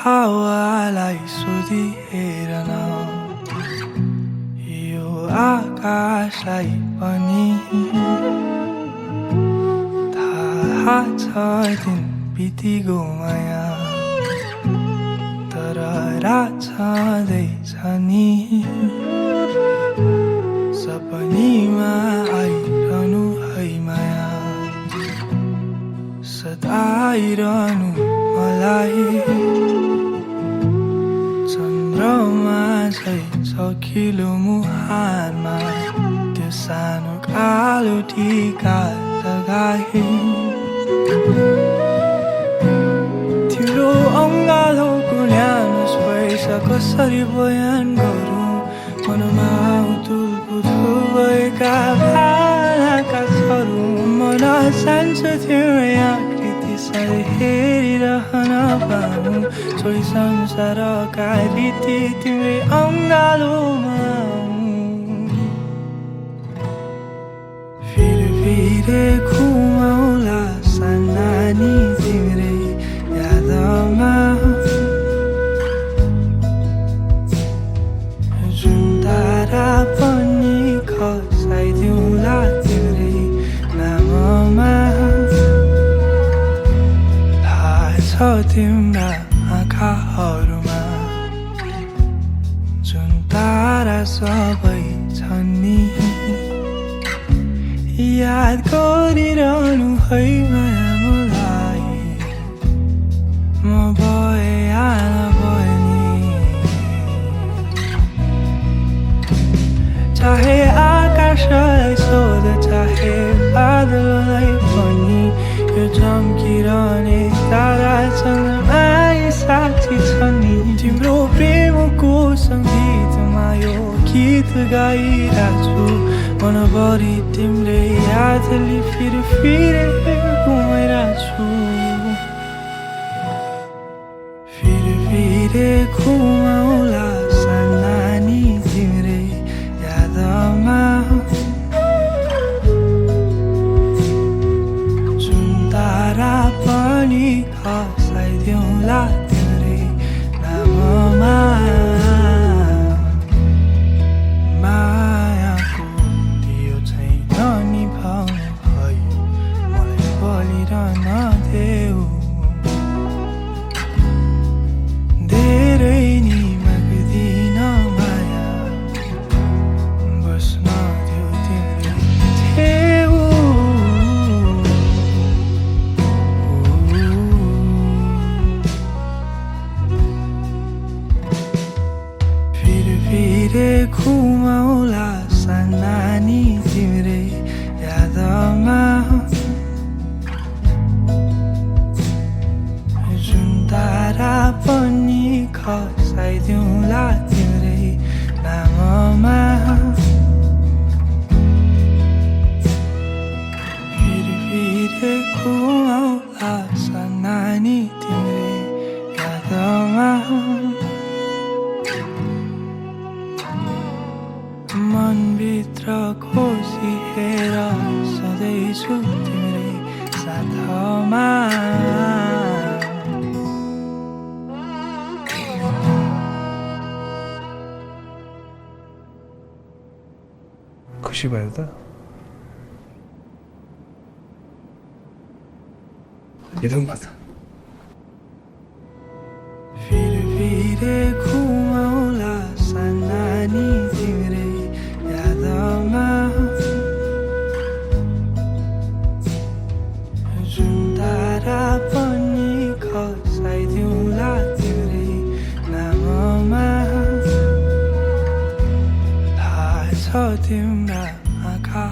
हावालाई सोधिहेर न यो आकाशलाई पनि थाहा छ दिन बितिगो माया तर रात छँदैछ नि सपनीमा आइरहनु है माया सदा आइरहनु मलाई चन्द्रमा झै सखिलो मुहारमा त्यो सानो कालो टीका लगाए तिम्रो अङ्गालोको न्यानो स्पर्श कसरी बयान गरौँ मनमा उथुलपुथुल भएका भावनाका छरू मन सान्छ तिम्रो आकृति सधैँ हेरिरहन पाऊँ छोडी संसारका रीति तिम्रै अङ्गालोमा फिरे घुमाउला सानानी तिम्रै यादमा जुन तारा पनि खसाइदिउँला तिम्रै नाममा थाहा छ तिम्रा आँखाहरूमा जुन तारा सबै छन् नि याद गरिरहनु है माया मलाई म भए पनि चाहे आकाशलाई सोध चाहे बादललाई पनि यो चम्किरहने तारा चन्द्रमाई साक्षी छन् नि तिम्रो प्रेमको सङ्गीतमा यो गीत गाइरहेछु मनभरि तिम्रै यादले फिरे घुमाइरहेछु फिरे घुमाउला सानानी तिम्रै यादमा जुन तारा पनि खसाइदिउँला तिम्रै नाममा घुमाउला सानानी तिम्रै यादमा जुन तारा पनि खसाइदिउँला तिम्रै नाममा फिरे घुमाउला सानानी तिम्रै यादमा मनभित्र खोसिएर सधैँ छु तिम्रै साथमा खुसी भयो त हेरौँ त फिरे घुमाउला सानानी तिम्रै यादमा जुन तारा पनि खसाइदिउँला तिम्रै नाममा थाहा छ तिम्रा आँखा